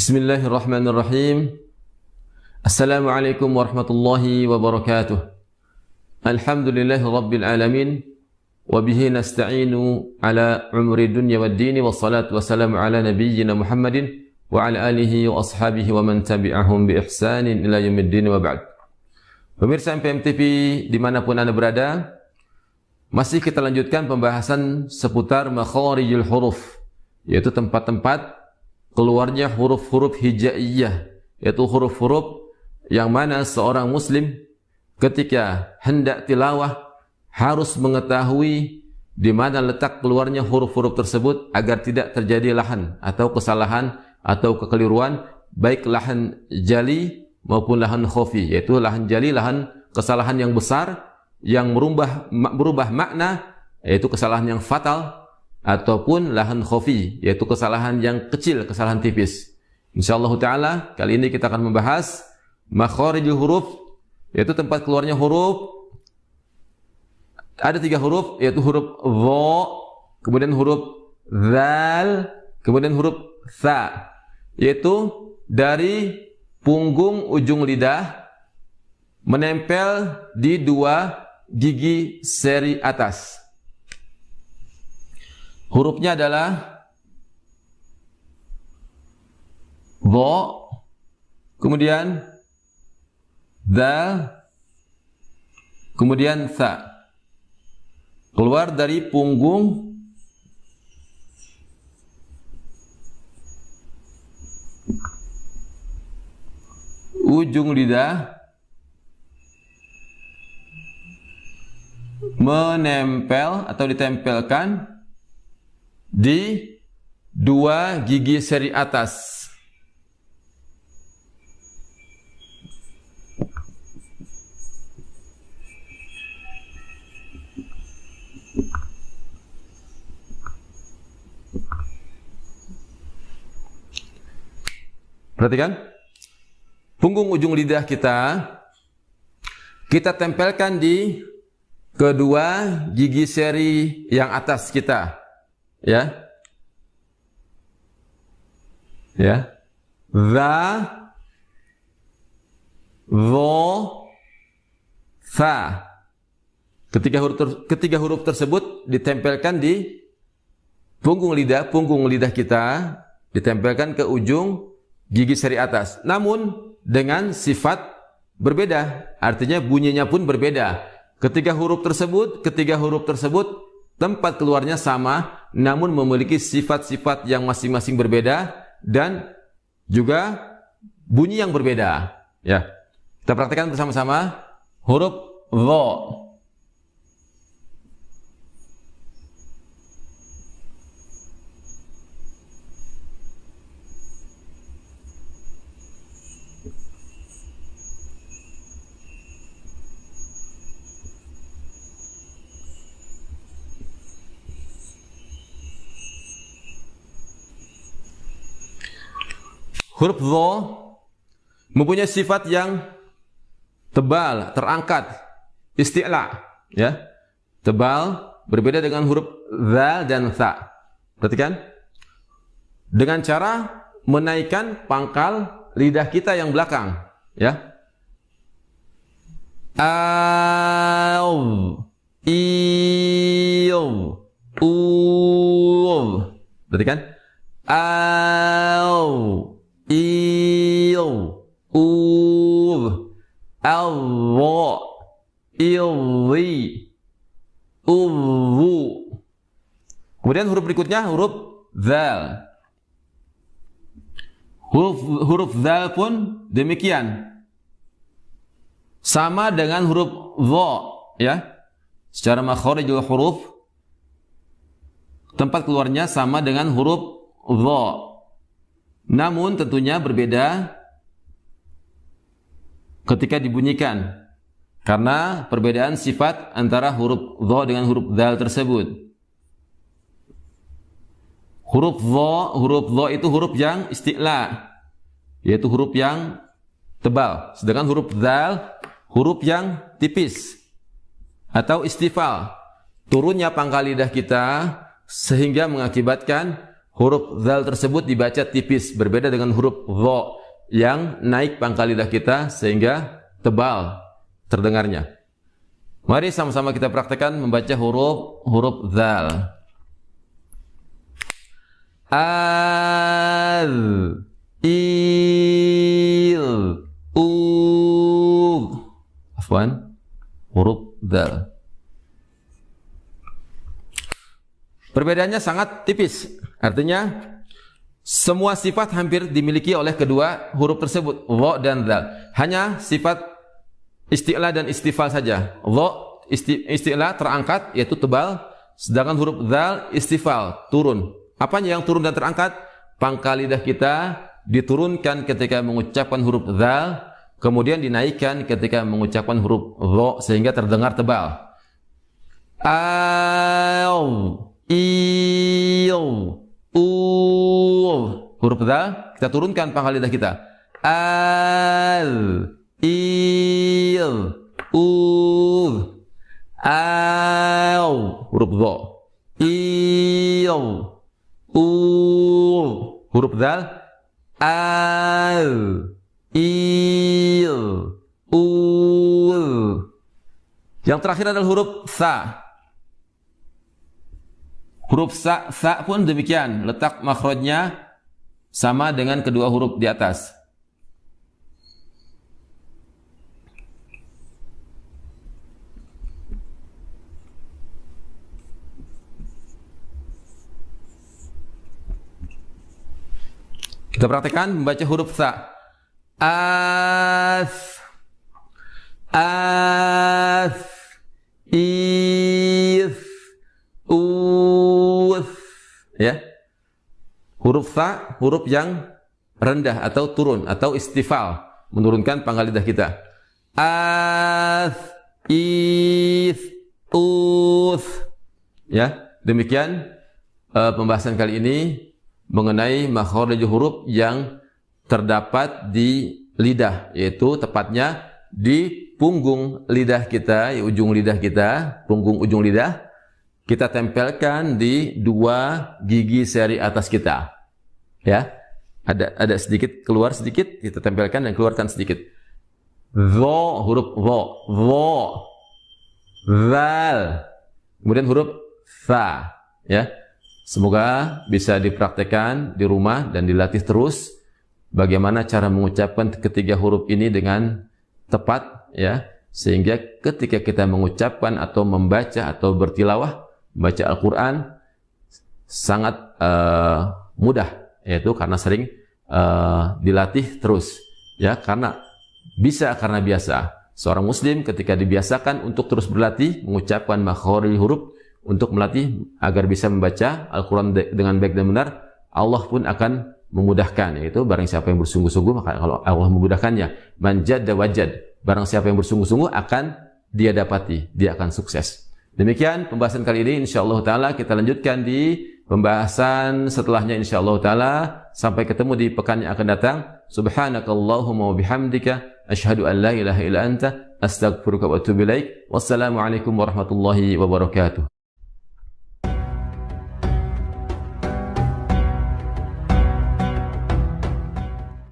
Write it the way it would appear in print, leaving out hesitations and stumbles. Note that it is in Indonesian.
Bismillahirrahmanirrahim. Assalamualaikum warahmatullahi wabarakatuh. Alhamdulillahi rabbil alamin. Wabihi nasta'inu ala umri dunya wad dini. Wassalatu wassalamu ala nabiyyina Muhammadin wa ala alihi wa ashabihi wa man tabi'ahum bi ihsanin ila yaumiddin wa ba'd. Pemirsa MPM TV dimanapun Anda berada, masih kita lanjutkan pembahasan seputar makharijul huruf, yaitu tempat-tempat keluarnya huruf-huruf hijaiyah, yaitu huruf-huruf yang mana seorang muslim ketika hendak tilawah harus mengetahui di mana letak keluarnya huruf-huruf tersebut agar tidak terjadi lahan atau kesalahan atau kekeliruan, baik lahan jali maupun lahan khafi, yaitu lahan jali, lahan kesalahan yang besar yang berubah makna, yaitu kesalahan yang fatal, ataupun lahan khafi, yaitu kesalahan yang kecil, kesalahan tipis. Insyaallah ta'ala kali ini kita akan membahas makharijul huruf, yaitu tempat keluarnya huruf. Ada 3 huruf, yaitu huruf dha, kemudian huruf dzal, kemudian huruf tha, yaitu dari punggung ujung lidah menempel di 2 gigi seri atas. Hurufnya adalah dha, kemudian dzal, kemudian tha. Keluar dari punggung ujung lidah menempel atau ditempelkan di 2 gigi seri atas. Perhatikan, punggung ujung lidah kita tempelkan di kedua gigi seri yang atas kita, ya, dha, dha, tha. Ketiga huruf tersebut ditempelkan di punggung lidah kita, ditempelkan ke ujung gigi seri atas, namun dengan sifat berbeda, artinya bunyinya pun berbeda. Ketiga huruf tersebut tempat keluarnya sama, namun memiliki sifat-sifat yang masing-masing berbeda dan juga bunyi yang berbeda. Ya, kita praktikkan bersama-sama huruf dha. Huruf dha mempunyai sifat yang tebal, terangkat, isti'la, ya. Tebal, berbeda dengan huruf dzal dan tha. Perhatikan. Dengan cara menaikkan pangkal lidah kita yang belakang, ya. Au, iu, perhatikan. Au, iu, alwa, ilwi, uwu. Kemudian huruf berikutnya huruf dzal. Huruf dzal pun demikian, sama dengan huruf dha, ya. Secara makharijul huruf tempat keluarnya sama dengan huruf dha. Namun tentunya berbeda ketika dibunyikan, karena perbedaan sifat antara huruf dha dengan huruf dzal tersebut. Huruf dha itu huruf yang isti'la, yaitu huruf yang tebal, sedangkan huruf dzal huruf yang tipis atau istifal, turunnya pangkal lidah kita sehingga mengakibatkan huruf zal tersebut dibaca tipis, berbeda dengan huruf dha yang naik pangkal lidah kita sehingga tebal terdengarnya. Mari sama-sama kita praktekkan membaca huruf zal. Al, il, u, afwan, huruf zal. Perbedaannya sangat tipis. Artinya semua sifat hampir dimiliki oleh kedua huruf tersebut, dha dan zal. Hanya sifat isti'la dan istifal saja. Dha isti'la terangkat yaitu tebal, sedangkan huruf zal istifal turun. Apanya yang turun dan terangkat? Pangkal lidah kita diturunkan ketika mengucapkan huruf zal, kemudian dinaikkan ketika mengucapkan huruf dha sehingga terdengar tebal. Al, il, huruf zal kita turunkan pangkal lidah kita. Al, il, al, huruf dha. Il, huruf zal. Al, il, Yang terakhir adalah huruf sa. Huruf sa pun demikian, letak makhrajnya sama dengan kedua huruf di atas. Kita praktekkan membaca huruf sa. As, is, ya. Huruf sa, huruf yang rendah atau turun atau istifal, menurunkan pangkal lidah kita. As, is, ya. Demikian pembahasan kali ini mengenai makhraj huruf yang terdapat di lidah, yaitu tepatnya di punggung lidah kita, ujung lidah kita, punggung ujung lidah. Kita tempelkan di dua gigi seri atas kita. Ya. Ada sedikit keluar sedikit, kita tempelkan dan keluarkan sedikit. Dha, huruf dha, zal. Kemudian huruf sa, ya. Semoga bisa dipraktekkan di rumah dan dilatih terus bagaimana cara mengucapkan ketiga huruf ini dengan tepat, ya, sehingga ketika kita mengucapkan atau membaca atau bertilawah, membaca Al-Quran sangat mudah, yaitu karena sering dilatih terus, ya, karena biasa. Seorang muslim ketika dibiasakan untuk terus berlatih mengucapkan makhraj huruf, untuk melatih agar bisa membaca Al-Quran dengan baik dan benar, Allah pun akan memudahkan. Yaitu barang siapa yang bersungguh-sungguh, maka kalau Allah memudahkannya, man jadda wajad, barang siapa yang bersungguh-sungguh akan dia dapati, dia akan sukses. Demikian pembahasan kali ini, insyaallah ta'ala kita lanjutkan di pembahasan setelahnya insyaallah ta'ala. Sampai ketemu di pekan yang akan datang. Subhanakallahumma wa bihamdika asyhadu an la ilaha illa anta astaghfiruka wa atubu ilaik. Wassalamualaikum warahmatullahi wabarakatuh.